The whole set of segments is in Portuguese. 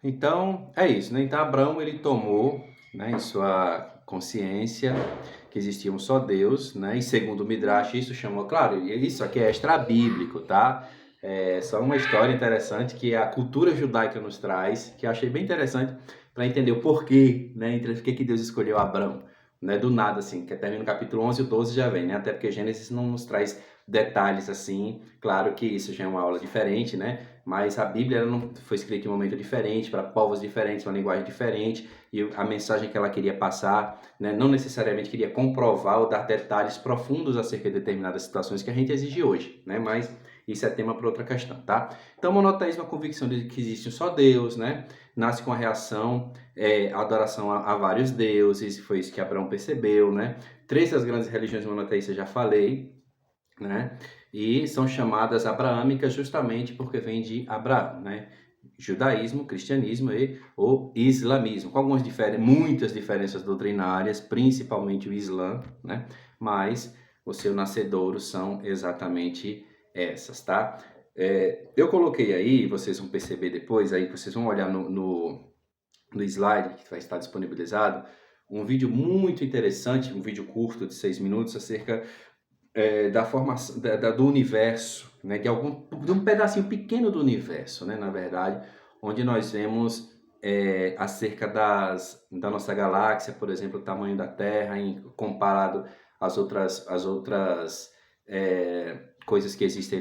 Então, é isso, né? Então, Abraão, ele tomou, né, em sua consciência que existia um só Deus, né? E segundo o Midrash, isso chamou, claro, e isso aqui é extra-bíblico, tá? É só uma história interessante que a cultura judaica nos traz, que eu achei bem interessante para entender o porquê, né? Entre o que Deus escolheu Abraão, né? Do nada, assim, que termina no capítulo 11 e o 12 já vem, né? Até porque Gênesis não nos traz detalhes assim, claro que isso já é uma aula diferente, né? Mas a Bíblia ela não foi escrita em um momento diferente, para povos diferentes, uma linguagem diferente, e a mensagem que ela queria passar, né, não necessariamente queria comprovar ou dar detalhes profundos acerca de determinadas situações que a gente exige hoje, né? Mas isso é tema para outra questão, tá? Então, o monoteísmo é a convicção de que existe um só Deus, né? Nasce com a reação, a adoração a vários deuses, e foi isso que Abraão percebeu, né? Três das grandes religiões monoteístas já falei, né? E são chamadas abraâmicas justamente porque vem de Abraão, né? Judaísmo, cristianismo e o islamismo, com muitas diferenças doutrinárias, principalmente o Islã, né? Mas o seu nascedouro são exatamente essas, tá? Eu coloquei aí, vocês vão perceber depois, aí vocês vão olhar no slide que vai estar disponibilizado, um vídeo muito interessante, um vídeo curto de 6 minutos acerca da formação do universo, né, de um pedacinho pequeno do universo, né, na verdade, onde nós vemos acerca da nossa galáxia, por exemplo, o tamanho da Terra comparado às outras coisas que existem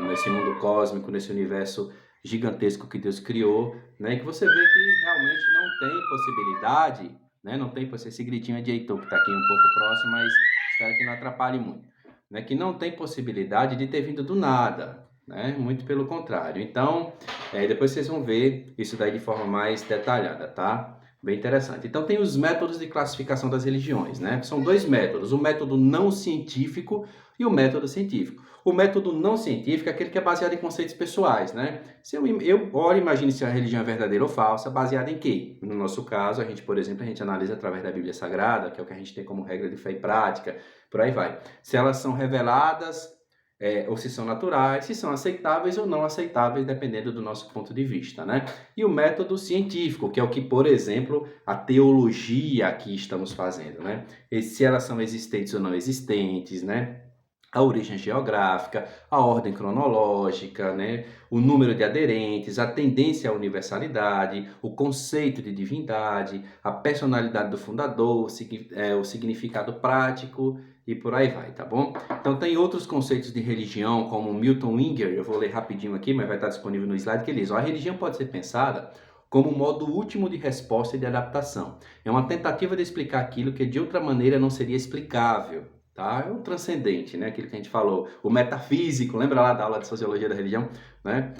nesse mundo cósmico, nesse universo gigantesco que Deus criou, né, e que você vê que realmente não tem possibilidade, né, não tem esse gritinho de Heitor que está aqui um pouco próximo, mas espero que não atrapalhe muito, né, que não tem possibilidade de ter vindo do nada, né, muito pelo contrário. Então, depois vocês vão ver isso daí de forma mais detalhada, tá? Bem interessante. Então, tem os métodos de classificação das religiões, né? São dois métodos, o método não científico e o método científico. O método não científico é aquele que é baseado em conceitos pessoais, né? Se ora, imagine se a religião é verdadeira ou falsa, baseada em quê? No nosso caso, a gente, por exemplo, a gente analisa através da Bíblia Sagrada, que é o que a gente tem como regra de fé e prática, por aí vai. Se elas são reveladas, ou se são naturais, se são aceitáveis ou não aceitáveis, dependendo do nosso ponto de vista, né? E o método científico, que é o que, por exemplo, a teologia aqui estamos fazendo, né? E se elas são existentes ou não existentes, né? A origem geográfica, a ordem cronológica, né? O número de aderentes, a tendência à universalidade, o conceito de divindade, a personalidade do fundador, o significado prático e por aí vai, tá bom? Então tem outros conceitos de religião, como Milton Winger, eu vou ler rapidinho aqui, mas vai estar disponível no slide, que ele diz, a religião pode ser pensada como um modo último de resposta e de adaptação. É uma tentativa de explicar aquilo que de outra maneira não seria explicável. Tá? É o transcendente, né? Aquilo que a gente falou, o metafísico, lembra lá da aula de sociologia da religião, né?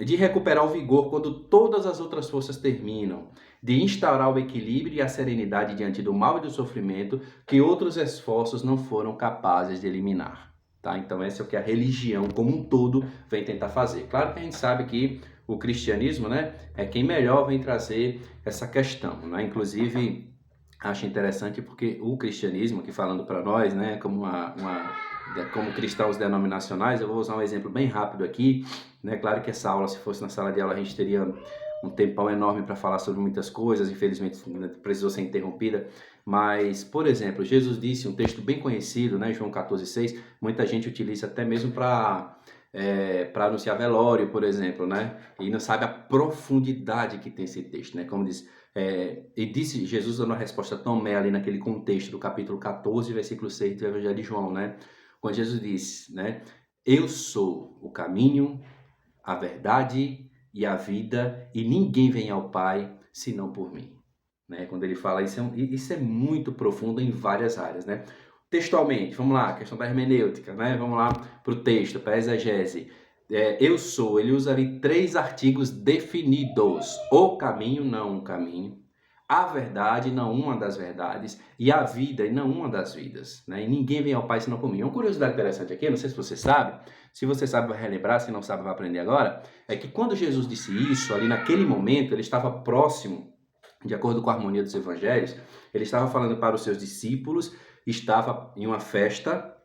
De recuperar o vigor quando todas as outras forças terminam, de instaurar o equilíbrio e a serenidade diante do mal e do sofrimento que outros esforços não foram capazes de eliminar. Tá? Então, esse é o que a religião como um todo vem tentar fazer. Claro que a gente sabe que o cristianismo, né, é quem melhor vem trazer essa questão, né? Inclusive, acho interessante porque o cristianismo, aqui falando para nós, né, como cristãos denominacionais, eu vou usar um exemplo bem rápido aqui, né? Claro que essa aula, se fosse na sala de aula, a gente teria um tempão enorme para falar sobre muitas coisas, infelizmente precisou ser interrompida, mas, por exemplo, Jesus disse, um texto bem conhecido, né, João 14,6, muita gente utiliza até mesmo para anunciar velório, por exemplo, né, e não sabe a profundidade que tem esse texto, né, como diz, e disse Jesus dando uma resposta a Tomé ali naquele contexto do capítulo 14, versículo 6 do Evangelho de João, né, quando Jesus disse, né, eu sou o caminho, a verdade e a vida, e ninguém vem ao Pai senão por mim. Né? Quando ele fala isso, isso é muito profundo em várias áreas. Né? Textualmente, vamos lá, questão da hermenêutica, né? Vamos lá para o texto, para a exegese. Eu sou, ele usa ali 3 artigos definidos. O caminho, não um caminho. A verdade, não uma das verdades. E a vida, e não uma das vidas. Né? E ninguém vem ao Pai senão por mim. Uma curiosidade interessante aqui, não sei se você sabe, se você sabe vai relembrar, se não sabe vai aprender agora, é que quando Jesus disse isso, ali naquele momento, ele estava próximo, de acordo com a harmonia dos evangelhos, ele estava falando para os seus discípulos, estava em uma festa,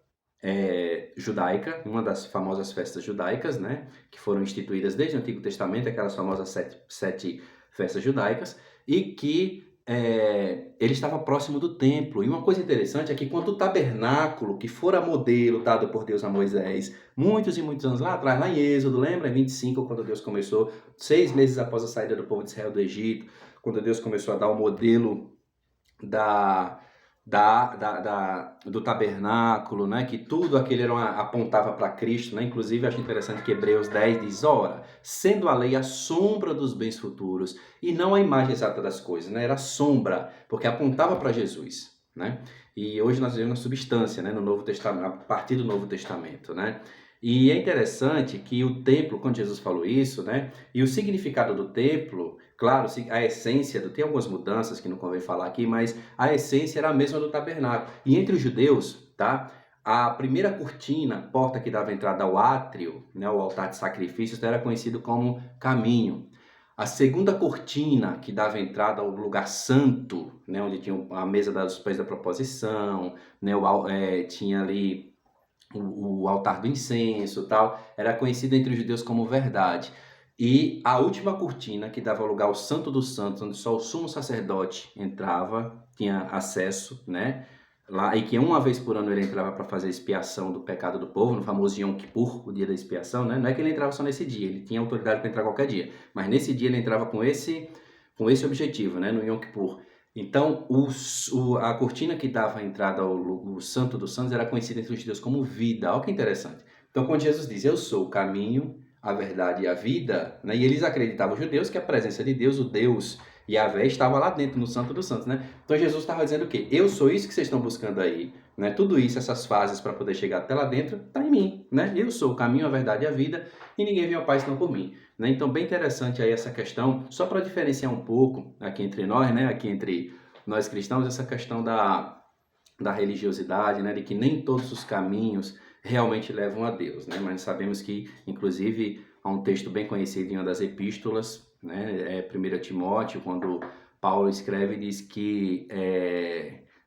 judaica, uma das famosas festas judaicas, né, que foram instituídas desde o Antigo Testamento, aquelas famosas sete festas judaicas, e que ele estava próximo do templo. E uma coisa interessante é que quando o tabernáculo, que fora modelo dado por Deus a Moisés, muitos e muitos anos lá atrás, lá em Êxodo, lembra? Em 25, quando Deus começou, 6 meses após a saída do povo de Israel do Egito, quando Deus começou a dar o modelo do tabernáculo, né? Que tudo aquilo apontava para Cristo, né? Inclusive, acho interessante que Hebreus 10 diz, ora, sendo a lei a sombra dos bens futuros e não a imagem exata das coisas, né? Era sombra, porque apontava para Jesus, né? E hoje nós vivemos na substância, né? No Novo Testamento, a partir do Novo Testamento, né? E é interessante que o templo, quando Jesus falou isso, né? E o significado do templo, claro, a essência, tem algumas mudanças que não convém falar aqui, mas a essência era a mesma do tabernáculo. E entre os judeus, tá? A primeira cortina, porta que dava entrada ao átrio, né, o altar de sacrifícios, era conhecido como caminho. A segunda cortina que dava entrada ao lugar santo, né, onde tinha a mesa dos pães da proposição, né, tinha ali o altar do incenso, tal, era conhecido entre os judeus como verdade. E a última cortina, que dava lugar ao Santo dos Santos, onde só o sumo sacerdote entrava, tinha acesso, né? Lá, e que uma vez por ano ele entrava para fazer expiação do pecado do povo, no famoso Yom Kippur, o dia da expiação, né? Não é que ele entrava só nesse dia, ele tinha autoridade para entrar qualquer dia, mas nesse dia ele entrava com esse objetivo, né? No Yom Kippur. Então, a cortina que dava a entrada ao Santo dos Santos era conhecida entre os judeus como vida. Olha que interessante. Então, quando Jesus diz, eu sou o caminho, a verdade e a vida, né? E eles acreditavam, os judeus, que a presença de Deus, o Deus Yahvé, estava lá dentro, no Santo dos Santos, né? Então, Jesus estava dizendo o quê? Eu sou isso que vocês estão buscando aí, né? Tudo isso, essas fases para poder chegar até lá dentro, está em mim, né? Eu sou o caminho, a verdade e a vida, e ninguém vem ao Pai senão por mim. Né? Então, bem interessante aí essa questão, só para diferenciar um pouco aqui entre nós, né? Aqui entre nós cristãos, essa questão da religiosidade, né? De que nem todos os caminhos realmente levam a Deus, né? Mas sabemos que, inclusive, há um texto bem conhecido em uma das epístolas, né? 1 Timóteo, quando Paulo escreve, diz que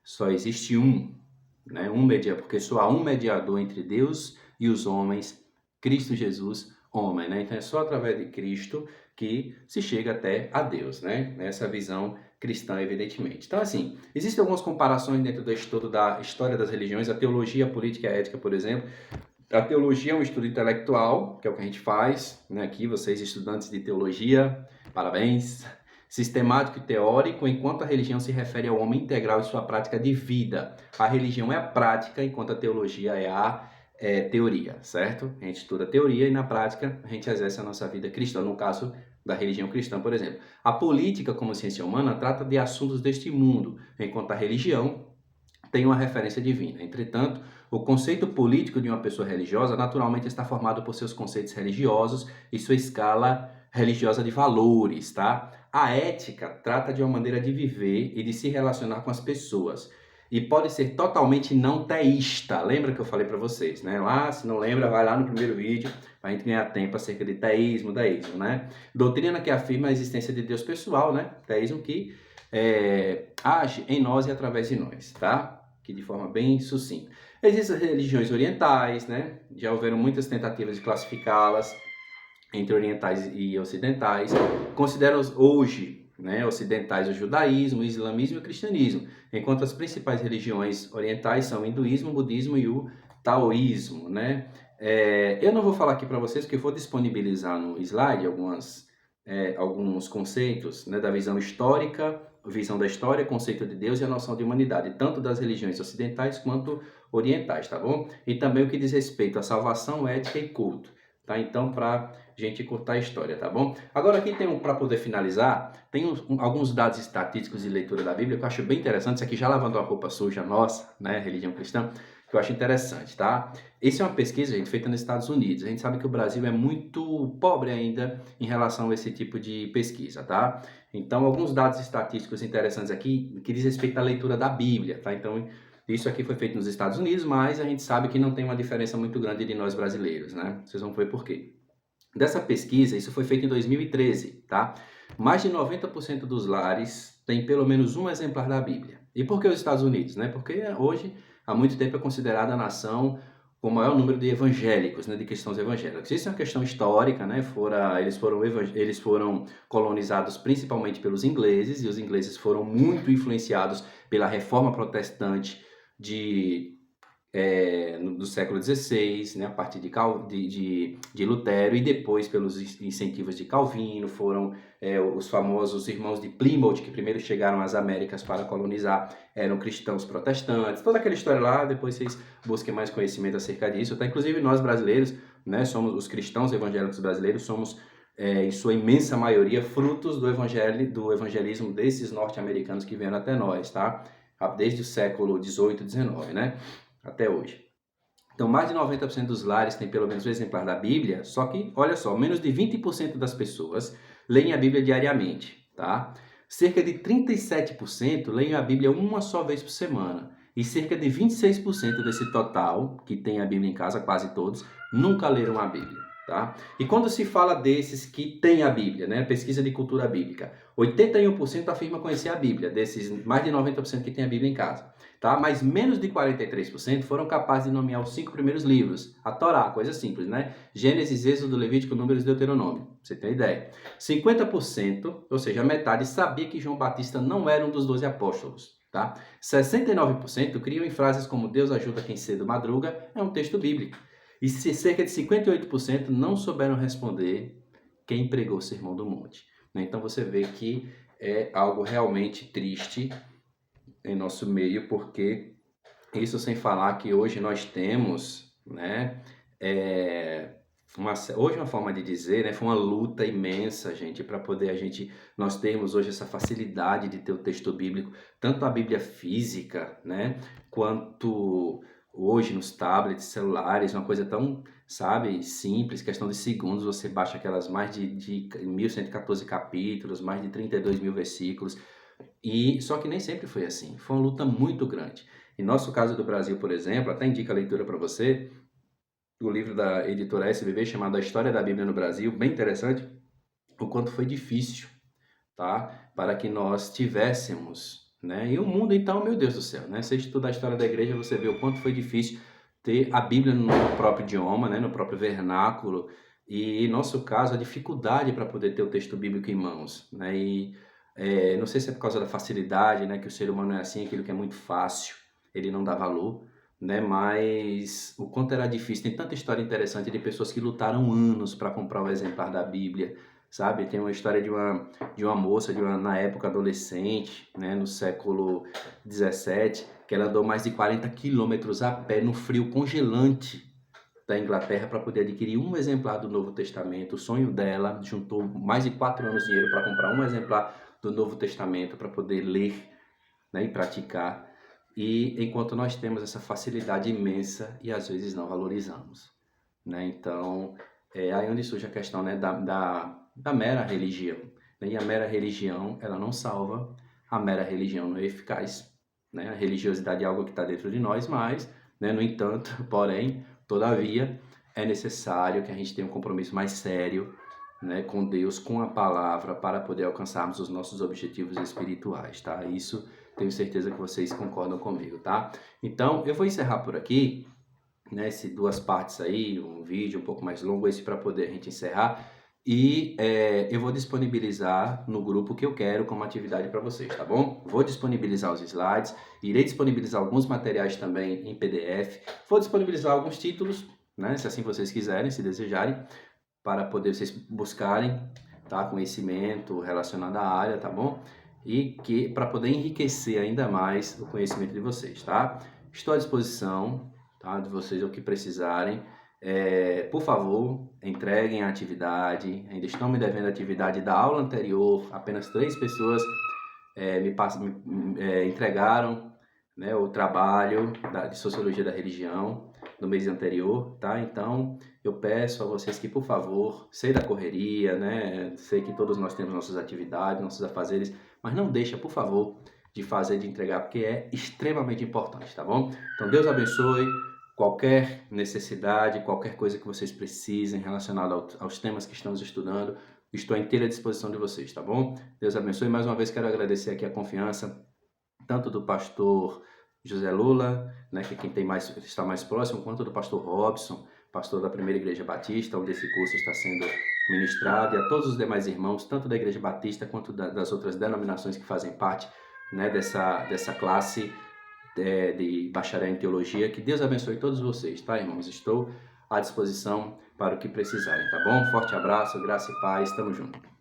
só existe né? Porque só há um mediador entre Deus e os homens, Cristo Jesus, homem, né? Então é só através de Cristo que se chega até a Deus, né? Essa visão cristã, evidentemente. Então, assim, existem algumas comparações dentro do estudo da história das religiões, a teologia, a política e a ética, por exemplo. A teologia é um estudo intelectual, que é o que a gente faz, né? Aqui, vocês estudantes de teologia, parabéns. Sistemático e teórico, enquanto a religião se refere ao homem integral e sua prática de vida. A religião é a prática, enquanto a teologia é a teoria, certo? A gente estuda a teoria e na prática a gente exerce a nossa vida cristã, no caso da religião cristã, por exemplo. A política, como ciência humana, trata de assuntos deste mundo, enquanto a religião tem uma referência divina. Entretanto, o conceito político de uma pessoa religiosa naturalmente está formado por seus conceitos religiosos e sua escala religiosa de valores, tá? A ética trata de uma maneira de viver e de se relacionar com as pessoas. E pode ser totalmente não teísta. Lembra que eu falei para vocês, né? Lá, se não lembra, vai lá no primeiro vídeo para a gente ganhar tempo acerca de teísmo, deísmo, né? Doutrina que afirma a existência de Deus pessoal, né? Teísmo que age em nós e através de nós, tá? Que de forma bem sucinta. Existem as religiões orientais, né? Já houveram muitas tentativas de classificá-las entre orientais e ocidentais. Consideram hoje, né, ocidentais o judaísmo, o islamismo e o cristianismo, enquanto as principais religiões orientais são o hinduísmo, o budismo e o taoísmo, né? Eu não vou falar aqui para vocês, porque eu vou disponibilizar no slide alguns conceitos, né, da visão histórica, visão da história, conceito de Deus e a noção de humanidade, tanto das religiões ocidentais quanto orientais, tá bom? E também o que diz respeito à salvação, ética e culto, tá? Então, para gente curtar a história, tá bom? Agora aqui tem para poder finalizar, tem alguns dados estatísticos de leitura da Bíblia que eu acho bem interessante, isso aqui já lavando a roupa suja nossa, né, religião cristã, que eu acho interessante, tá? Essa é uma pesquisa, gente, feita nos Estados Unidos. A gente sabe que o Brasil é muito pobre ainda em relação a esse tipo de pesquisa, tá? Então, alguns dados estatísticos interessantes aqui que diz respeito à leitura da Bíblia, tá? Então, isso aqui foi feito nos Estados Unidos, mas a gente sabe que não tem uma diferença muito grande de nós brasileiros, né? Vocês vão ver por quê. Dessa pesquisa, isso foi feito em 2013, tá? Mais de 90% dos lares tem pelo menos um exemplar da Bíblia. E por que os Estados Unidos, né? Porque hoje, há muito tempo, é considerada a nação com o maior número de evangélicos, né, de cristãos evangélicos. Isso é uma questão histórica, né? Eles foram colonizados principalmente pelos ingleses, e os ingleses foram muito influenciados pela Reforma Protestante do século XVI, né, a partir de Lutero, e depois pelos incentivos de Calvino. Foram os famosos irmãos de Plymouth, que primeiro chegaram às Américas para colonizar, eram cristãos protestantes, toda aquela história lá. Depois vocês busquem mais conhecimento acerca disso, tá? Inclusive nós brasileiros, né, somos os cristãos evangélicos brasileiros, somos em sua imensa maioria frutos do evangelismo desses norte-americanos que vieram até nós, tá? Desde o século XVIII, XIX, né? Até hoje. Então, mais de 90% dos lares têm pelo menos um exemplar da Bíblia, só que, olha só, menos de 20% das pessoas leem a Bíblia diariamente, tá? Cerca de 37% leem a Bíblia uma só vez por semana. E cerca de 26% desse total, que tem a Bíblia em casa, quase todos, nunca leram a Bíblia, tá? E quando se fala desses que têm a Bíblia, né, pesquisa de cultura bíblica, 81% afirma conhecer a Bíblia, desses mais de 90% que têm a Bíblia em casa. Tá? Mas menos de 43% foram capazes de nomear os 5 primeiros livros. A Torá, coisa simples, né? Gênesis, Êxodo, Levítico, Números e Deuteronômio. Você tem ideia? 50%, ou seja, a metade, sabia que João Batista não era um dos 12 apóstolos. Tá? 69% criam em frases como Deus ajuda quem cedo madruga, é um texto bíblico. E cerca de 58% não souberam responder quem pregou o Sermão do Monte. Então você vê que é algo realmente triste em nosso meio, porque isso sem falar que hoje nós temos, né, hoje uma forma de dizer, né, foi uma luta imensa, gente, para poder nós termos hoje essa facilidade de ter o texto bíblico, tanto a Bíblia física, né, quanto hoje nos tablets, celulares, uma coisa tão, sabe, simples, questão de segundos, você baixa aquelas mais de 1114 capítulos, mais de 32 mil versículos. E só que nem sempre foi assim, foi uma luta muito grande. Em nosso caso do Brasil, por exemplo, até indica a leitura para você, o livro da editora SBB chamado A História da Bíblia no Brasil, bem interessante, o quanto foi difícil, tá? Para que nós tivéssemos, né? E o mundo, então, meu Deus do céu, né? Você estuda a história da igreja, você vê o quanto foi difícil ter a Bíblia no próprio idioma, né? No próprio vernáculo, e em nosso caso, a dificuldade para poder ter o texto bíblico em mãos, né? Não sei se é por causa da facilidade, né, que o ser humano é assim, aquilo que é muito fácil, ele não dá valor, né, mas o quanto era difícil. Tem tanta história interessante de pessoas que lutaram anos para comprar um exemplar da Bíblia, sabe? Tem uma história de uma moça, na época adolescente, né, no século XVII, que ela andou mais de 40 quilômetros a pé no frio congelante da Inglaterra para poder adquirir um exemplar do Novo Testamento. O sonho dela, juntou mais de 4 anos de dinheiro para comprar um exemplar do Novo Testamento para poder ler, né, e praticar. E enquanto nós temos essa facilidade imensa e às vezes não valorizamos, né? Então, aí onde surge a questão, né, da mera religião, né? E a mera religião, ela não salva, a mera religião não é eficaz, né? A religiosidade é algo que está dentro de nós, mas, né, no entanto, porém, todavia, é necessário que a gente tenha um compromisso mais sério, né, com Deus, com a palavra, para poder alcançarmos os nossos objetivos espirituais, tá? Isso tenho certeza que vocês concordam comigo, tá? Então, eu vou encerrar por aqui, né, duas partes aí, um vídeo um pouco mais longo, esse para poder a gente encerrar, e eu vou disponibilizar no grupo que eu quero como atividade para vocês, tá bom? Vou disponibilizar os slides, irei disponibilizar alguns materiais também em PDF, vou disponibilizar alguns títulos, né, se assim vocês quiserem, se desejarem, para poder vocês buscarem, tá, conhecimento relacionado à área, tá bom? E que para poder enriquecer ainda mais o conhecimento de vocês, tá? Estou à disposição, tá, de vocês o que precisarem. Por favor, entreguem a atividade. Ainda estão me devendo a atividade da aula anterior. Apenas 3 pessoas entregaram, né, o trabalho de Sociologia da Religião no mês anterior, tá? Então, eu peço a vocês que, por favor, sei da correria, né? Sei que todos nós temos nossas atividades, nossos afazeres, mas não deixa, por favor, de fazer, de entregar, porque é extremamente importante, tá bom? Então, Deus abençoe. Qualquer necessidade, qualquer coisa que vocês precisem relacionada aos temas que estamos estudando, estou à inteira disposição de vocês, tá bom? Deus abençoe. Mais uma vez quero agradecer aqui a confiança, tanto do pastor José Lula, né, que é quem está mais próximo, quanto do pastor Robson, pastor da Primeira Igreja Batista, onde esse curso está sendo ministrado, e a todos os demais irmãos, tanto da Igreja Batista quanto das outras denominações que fazem parte, né, dessa classe de bacharel em teologia. Que Deus abençoe todos vocês, tá, irmãos? Estou à disposição para o que precisarem, tá bom? Forte abraço, graça e paz, tamo junto.